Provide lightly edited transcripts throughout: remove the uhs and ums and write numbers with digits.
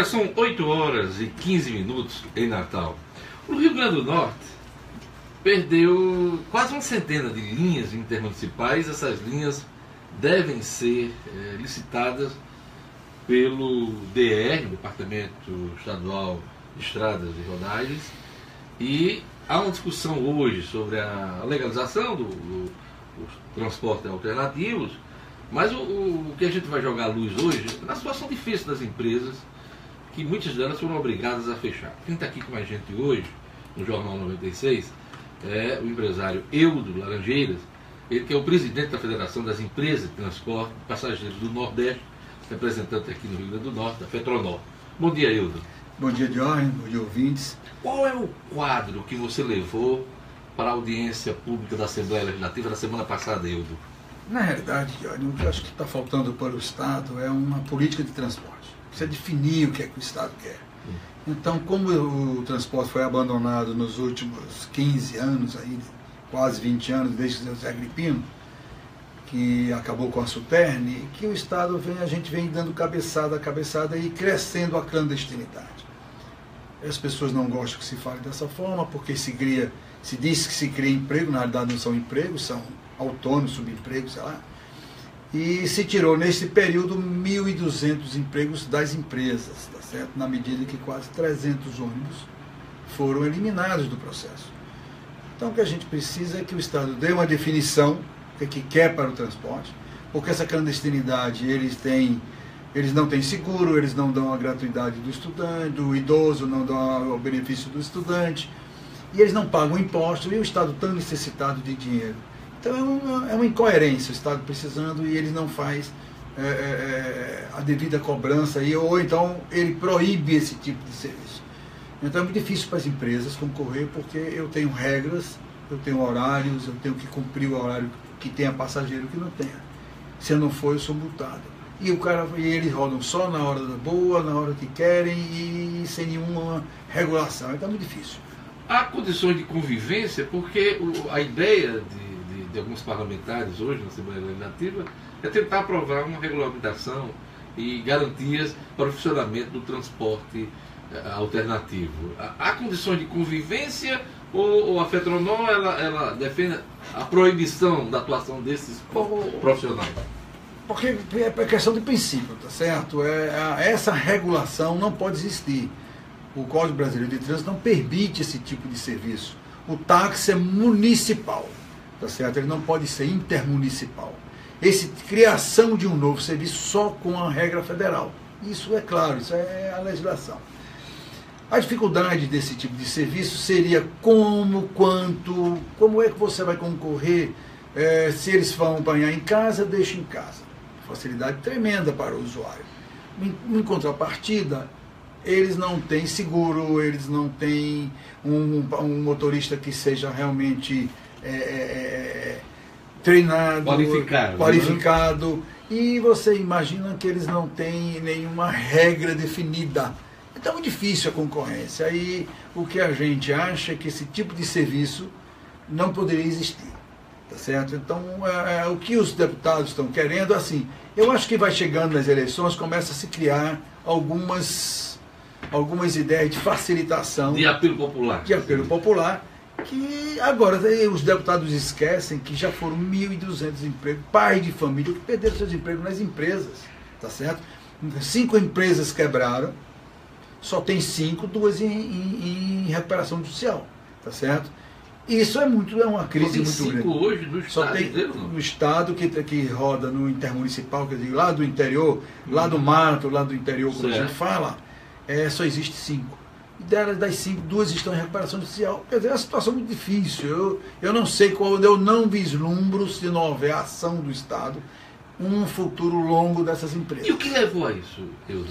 Agora são 8 horas e 15 minutos em Natal. O Rio Grande do Norte perdeu quase uma centena de linhas intermunicipais. Essas linhas devem ser licitadas pelo DR, Departamento Estadual de Estradas e Rodagens, e há uma discussão hoje sobre a legalização dos transportes alternativos, mas o que a gente vai jogar à luz hoje é na situação difícil das empresas, que muitas delas foram obrigadas a fechar. Quem está aqui com a gente hoje, no Jornal 96, é o empresário Eudo Laranjeiras, ele que é o presidente da Federação das Empresas de Transporte de Passageiros do Nordeste, representante aqui no Rio Grande do Norte, da Fetronor. Bom dia, Eudo. Bom dia, Diógenes. Bom dia, ouvintes. Qual é o quadro que você levou para a audiência pública da Assembleia Legislativa na semana passada, Eudo? Na realidade, Diógenes, o que eu acho que está faltando para o Estado é uma política de transporte. Precisa definir o que é que o Estado quer. Então, como o transporte foi abandonado nos últimos 15 anos, aí, quase 20 anos, desde o Zé Agripino, que acabou com a Suterne, que o Estado a gente vem dando cabeçada a cabeçada e crescendo a clandestinidade. As pessoas não gostam que se fale dessa forma, porque se diz que se cria emprego, na realidade não são empregos, são autônomos, subempregos, sei lá. E se tirou nesse período 1.200 empregos das empresas, tá certo? Na medida que quase 300 ônibus foram eliminados do processo. Então o que a gente precisa é que o Estado dê uma definição do que quer para o transporte, porque essa clandestinidade eles não têm seguro, eles não dão a gratuidade do estudante, do idoso, não dão o benefício do estudante, e eles não pagam impostos, e o Estado tão necessitado de dinheiro. Então é uma incoerência, o Estado precisando e ele não faz a devida cobrança, ou então ele proíbe esse tipo de serviço. Então é muito difícil para as empresas concorrer, porque eu tenho regras, eu tenho horários, eu tenho que cumprir o horário que tenha passageiro que não tenha. Se eu não for, eu sou multado. E eles rodam só na hora da boa, na hora que querem e sem nenhuma regulação. Então é muito difícil. Há condições de convivência, porque a ideia de alguns parlamentares hoje na Assembleia Legislativa é tentar aprovar uma regulamentação e garantias para o funcionamento do transporte alternativo. Há condições de convivência ou a Fetronor ela defende a proibição da atuação desses profissionais? Porque é questão de princípio, tá certo? Essa regulação não pode existir. O Código Brasileiro de Trânsito não permite esse tipo de serviço. O táxi é municipal, tá certo? Ele não pode ser intermunicipal. Criação de um novo serviço só com a regra federal. Isso é claro, isso é a legislação. A dificuldade desse tipo de serviço seria como é que você vai concorrer se eles vão banhar em casa, deixa em casa. Facilidade tremenda para o usuário. Em contrapartida, eles não têm seguro, eles não têm um motorista que seja realmente treinado, qualificado, né? E você imagina que eles não têm nenhuma regra definida. Então é muito difícil a concorrência. Aí o que a gente acha é que esse tipo de serviço não poderia existir. Tá certo? Então o que os deputados estão querendo, assim, eu acho que vai chegando nas eleições, começa a se criar algumas ideias de facilitação. De apelo popular. De apelo popular, que agora os deputados esquecem que já foram 1.200 empregos, pais de família que perderam seus empregos nas empresas, tá certo? 5 empresas quebraram, só tem 5, 2 em recuperação judicial, tá certo? Isso é uma crise muito grande. Hoje no Só tem no estado que roda no intermunicipal, quer dizer, lá do interior, lá do mato, lá do interior, como a gente fala, só existe 5. E das 5, 2 estão em recuperação judicial. Quer dizer, é uma situação muito difícil. Eu não sei eu não vislumbro, se não houver ação do Estado, um futuro longo dessas empresas. E o que levou a isso, Eudo?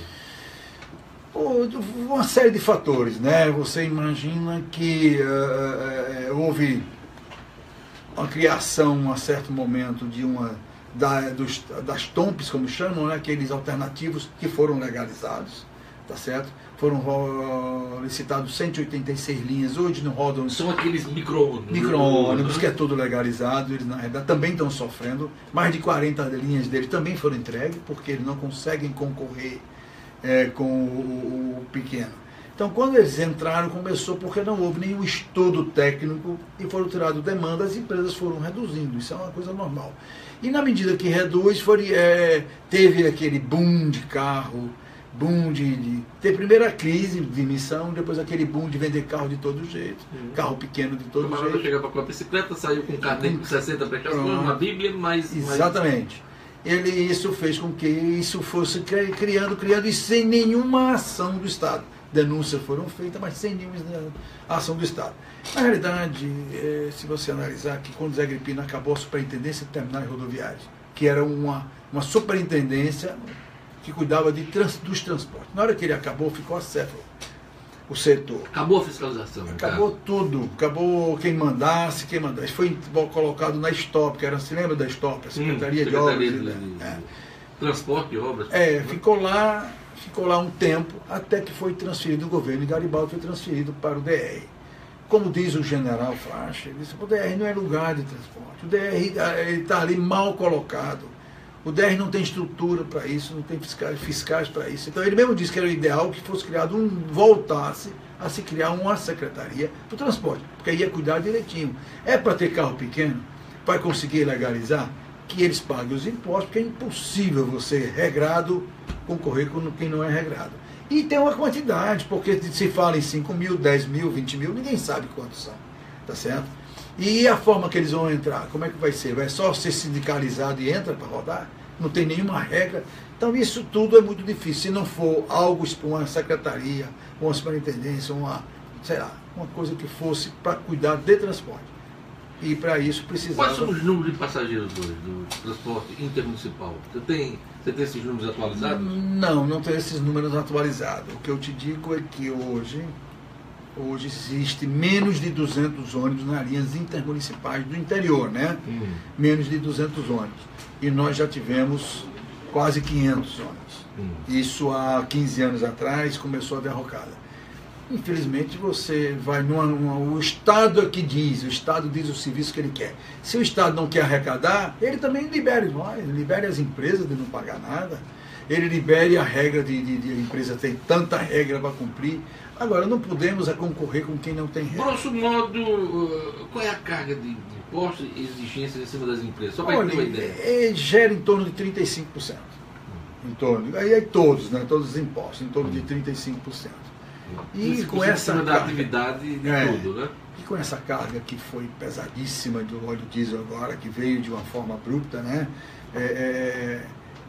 Uma série de fatores, né? Você imagina que houve uma criação a certo momento das TOMPs, como chamam, né? Aqueles alternativos que foram legalizados, tá certo? Foram licitados 186 linhas, hoje não rodam. São aqueles micro-ônibus. Micro-ônibus, que é tudo legalizado, eles na realidade também estão sofrendo. Mais de 40 linhas deles também foram entregues, porque eles não conseguem concorrer com o pequeno. Então, quando eles entraram, começou porque não houve nenhum estudo técnico e foram tiradas demandas, as empresas foram reduzindo. Isso é uma coisa normal. E na medida que reduz, teve aquele boom de carro, boom teve primeiro a crise de emissão, depois aquele boom de vender carro de todo jeito, carro pequeno de todo jeito. Chegava com a bicicleta, saiu com um carro com 60 prestações, uma Bíblia, mas... Exatamente. Isso fez com que isso fosse criando e sem nenhuma ação do Estado. Denúncias foram feitas, mas sem nenhuma ação do Estado. Na realidade, se você analisar que quando Zé Agripino acabou a Superintendência de Terminais Rodoviários, que era uma superintendência que cuidava dos transportes. Na hora que ele acabou, ficou acéfalo o setor. Acabou a fiscalização. Acabou tudo. Acabou quem mandasse. Isso foi colocado na STOP, que era, se lembra da STOP? A Secretaria de Obras. Transporte e Obras. Ficou lá um tempo, até que foi transferido, o governo Garibaldi foi transferido para o DR. Como diz o general Faixa, ele disse, o DR não é lugar de transporte. O DR está ali mal colocado. O DR não tem estrutura para isso, não tem fiscais para isso. Então ele mesmo disse que era o ideal que fosse criado voltasse a se criar uma secretaria para o transporte, porque aí ia cuidar direitinho. É para ter carro pequeno, para conseguir legalizar, que eles paguem os impostos, porque é impossível você, regrado, concorrer com quem não é regrado. E tem uma quantidade, porque se fala em 5 mil, 10 mil, 20 mil, ninguém sabe quantos são, tá certo? E a forma que eles vão entrar, como é que vai ser? Vai só ser sindicalizado e entra para rodar? Não tem nenhuma regra. Então isso tudo é muito difícil. Se não for algo, uma secretaria, uma superintendência, uma coisa que fosse para cuidar de transporte. E para isso precisava... Quais são os números de passageiros hoje do transporte intermunicipal? Você tem esses números atualizados? Não tenho esses números atualizados. O que eu te digo é que hoje existe menos de 200 ônibus nas linhas intermunicipais do interior, né? Menos de 200 ônibus. E nós já tivemos quase 500 ônibus. Isso há 15 anos atrás começou a derrocada. Infelizmente você vai o Estado é que diz, o Estado diz o serviço que ele quer. Se o Estado não quer arrecadar, ele também libere nós, libere as empresas de não pagar nada, ele libere a regra de a empresa tem tanta regra para cumprir. Agora, não podemos concorrer com quem não tem regra. Grosso modo, qual é a carga de impostos e exigências em cima das empresas? Só para ter uma ideia. Gera em torno de 35%. Aí todos, né, todos os impostos, em torno de 35%. E com essa carga, da atividade de tudo, né? E com essa carga que foi pesadíssima do óleo diesel agora, que veio de uma forma abrupta, né?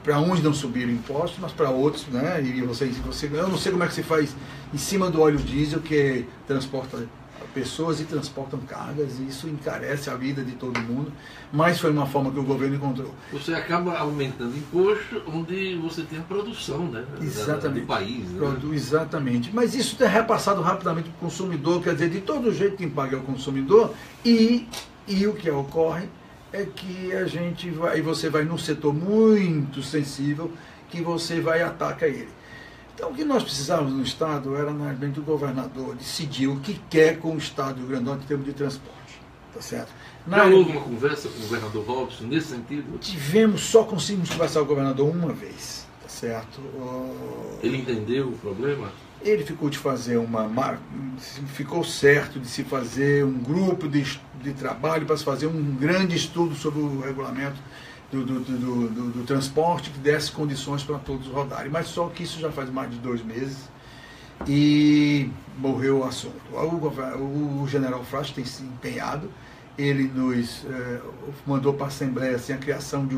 Para uns não subiram impostos, mas para outros, né? E eu não sei como é que se faz em cima do óleo diesel, que transporta pessoas e transportam cargas, e isso encarece a vida de todo mundo, mas foi uma forma que o governo encontrou. Você acaba aumentando imposto onde você tem a produção, né? Exatamente. Do país. Né? Exatamente. Mas isso é repassado rapidamente para o consumidor, quer dizer, de todo jeito quem paga é o consumidor, e o que ocorre é que você vai num setor muito sensível, que você vai e ataca ele. Então, o que nós precisávamos no Estado era, realmente, o governador decidir o que quer com o Estado do Rio Grande do Norte em termos de transporte. Tá certo? Já houve uma conversa com o governador Robson nesse sentido? Só conseguimos conversar com o governador uma vez. Tá certo? Ele entendeu o problema? Ele ficou ficou certo de se fazer um grupo de trabalho para se fazer um grande estudo sobre o regulamento do transporte que desse condições para todos rodarem. Mas só que isso já faz mais de 2 meses e morreu o assunto. O general Frost tem se empenhado, ele nos mandou para a Assembleia assim, a criação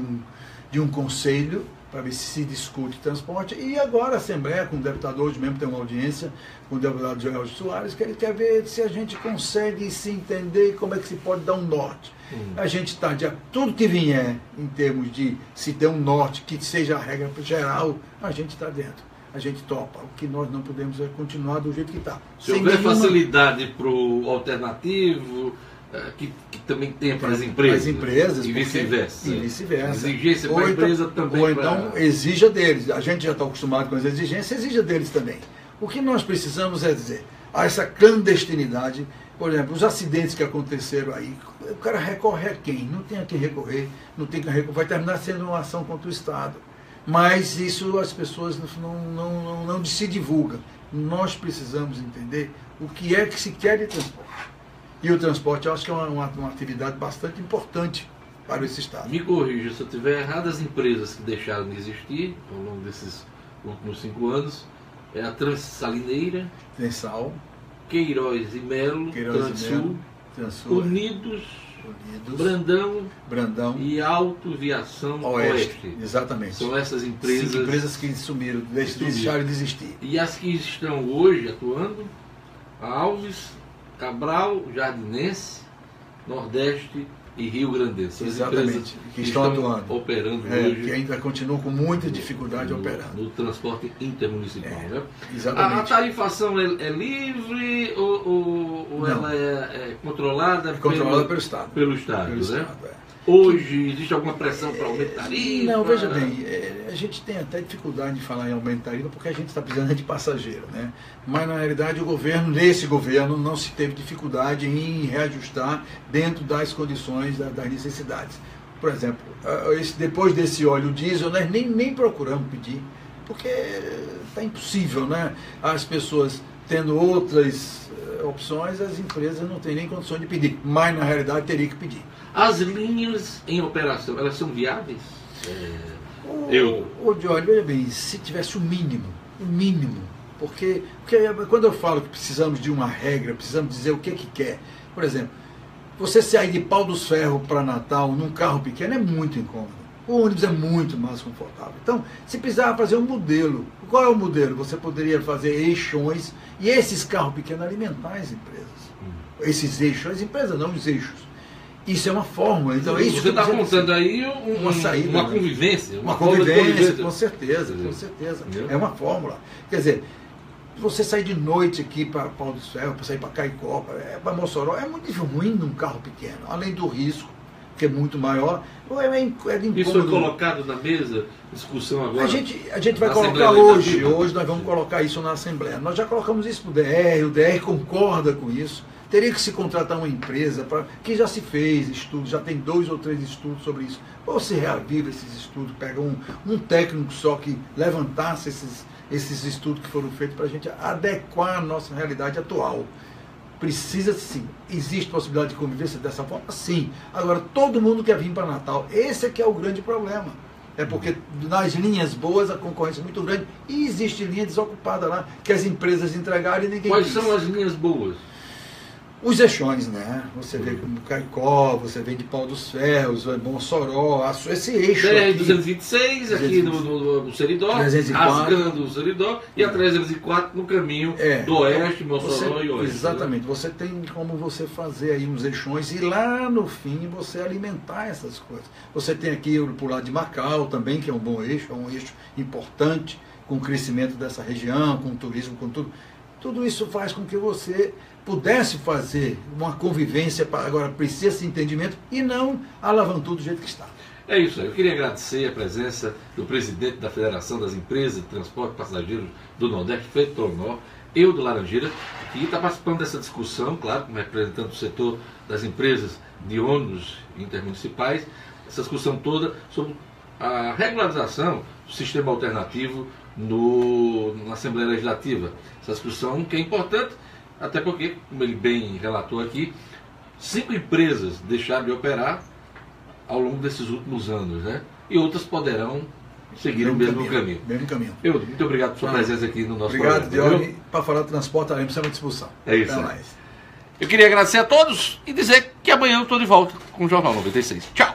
de um conselho para ver se discute transporte, e agora a Assembleia, com o deputado hoje mesmo tem uma audiência com o deputado Geraldo Soares, que ele quer ver se a gente consegue se entender e como é que se pode dar um norte. A gente está de tudo que vier em termos de se ter um norte que seja a regra geral, a gente está dentro. A gente topa. O que nós não podemos é continuar do jeito que está. Se houver facilidade para o alternativo, que também tem para as empresas. E vice-versa. Exigência para a empresa também. Ou então exija deles. A gente já está acostumado com as exigências, exija deles também. O que nós precisamos é dizer, essa clandestinidade, por exemplo, os acidentes que aconteceram aí, o cara recorre a quem? Não tem a quem recorrer, vai terminar sendo uma ação contra o Estado. Mas isso as pessoas não se divulgam. Nós precisamos entender o que é que se quer de transporte. E o transporte, eu acho que é uma atividade bastante importante para esse Estado. Me corrija se eu estiver errado, as empresas que deixaram de existir ao longo desses últimos 5 anos é a Transalineira, Trensal, Queiroz e Melo, Transul, Unidos, Brandão e Autoviação Oeste. Exatamente. São essas empresas. 5 empresas que sumiram, deixaram de existir. E as que estão hoje atuando, a Alves, Cabral, Jardinense, Nordeste e Rio Grandense. Exatamente, que estão atuando, operando hoje. Que ainda continuam com muita dificuldade operando. No transporte intermunicipal. Né? Exatamente. A tarifação é livre ou ela é controlada? Controlada pelo Estado. Pelo Estado, né? Estado, Hoje existe alguma pressão para aumentar a tarifa? Não, veja bem, a gente tem até dificuldade de falar em aumento de tarifa porque a gente está precisando de passageiro, né? Mas na realidade nesse governo não se teve dificuldade em reajustar dentro das condições, das necessidades. Por exemplo, depois desse óleo diesel, nós nem procuramos pedir, porque está impossível, né? As pessoas tendo outras opções, as empresas não têm nem condições de pedir, mas na realidade teria que pedir. As linhas em operação, elas são viáveis? Jorge, veja bem, se tivesse o mínimo, porque quando eu falo que precisamos de uma regra, precisamos dizer o que quer, por exemplo, você sair de Pau dos Ferros para Natal num carro pequeno é muito incômodo, o ônibus é muito mais confortável. Então, se precisava fazer um modelo, qual é o modelo? Você poderia fazer eixões e esses carros pequenos alimentar as empresas. Esses eixos, as empresas não, os eixos. Isso é uma fórmula. Então, isso você está contando aí uma saída, uma convivência. Uma convivência, com certeza. É uma fórmula. Quer dizer, você sair de noite aqui para Pau dos Ferros, para sair para Caicó, para Mossoró, é muito ruim num carro pequeno. Além do risco, que é muito maior, é incômodo. Isso foi colocado na mesa, discussão agora? A gente vai colocar hoje nós vamos colocar isso na Assembleia. Nós já colocamos isso para o DR concorda com isso. Teria que se contratar uma empresa, que já se fez estudos, já tem 2 ou 3 estudos sobre isso. Ou se reaviva esses estudos, pega um técnico só que levantasse esses estudos que foram feitos para a gente adequar a nossa realidade atual. Precisa sim. Existe possibilidade de convivência dessa forma? Sim. Agora, todo mundo quer vir para Natal. Esse é que é o grande problema. É porque nas linhas boas a concorrência é muito grande e existe linha desocupada lá, que as empresas entregaram e ninguém Quais são as linhas boas? Os eixões, né? Você vê como Caicó, você vê de Pau dos Ferros, Mossoró, esse eixo aqui. 226 aqui no Seridó, 304, rasgando o Seridó, e a 304 no caminho do Oeste, Mossoró e Oeste. Exatamente. Né? Você tem como você fazer aí uns eixões e lá no fim você alimentar essas coisas. Você tem aqui por lado de Macau também, que é um bom eixo, é um eixo importante, com o crescimento dessa região, com o turismo, com tudo. Tudo isso faz com que você pudesse fazer uma convivência, agora precisa esse entendimento e não alavantou do jeito que está. É isso aí. Eu queria agradecer a presença do presidente da Federação das Empresas de Transporte de Passageiros do Nordeste, Feito Tornó, do Laranjeira, que está participando dessa discussão, claro, como representante do setor das empresas de ônibus intermunicipais, essa discussão toda sobre a regularização do sistema alternativo na Assembleia Legislativa. Essa discussão que é importante, até porque, como ele bem relatou aqui, 5 empresas deixaram de operar ao longo desses últimos anos, né? E outras poderão seguir o mesmo caminho. Eudo, muito obrigado por sua presença aqui no nosso programa. Obrigado, Diogo. Para falar de transporte, a gente à disposição. É isso. Até mais. Eu queria agradecer a todos e dizer que amanhã eu estou de volta com o Jornal 96. Tchau!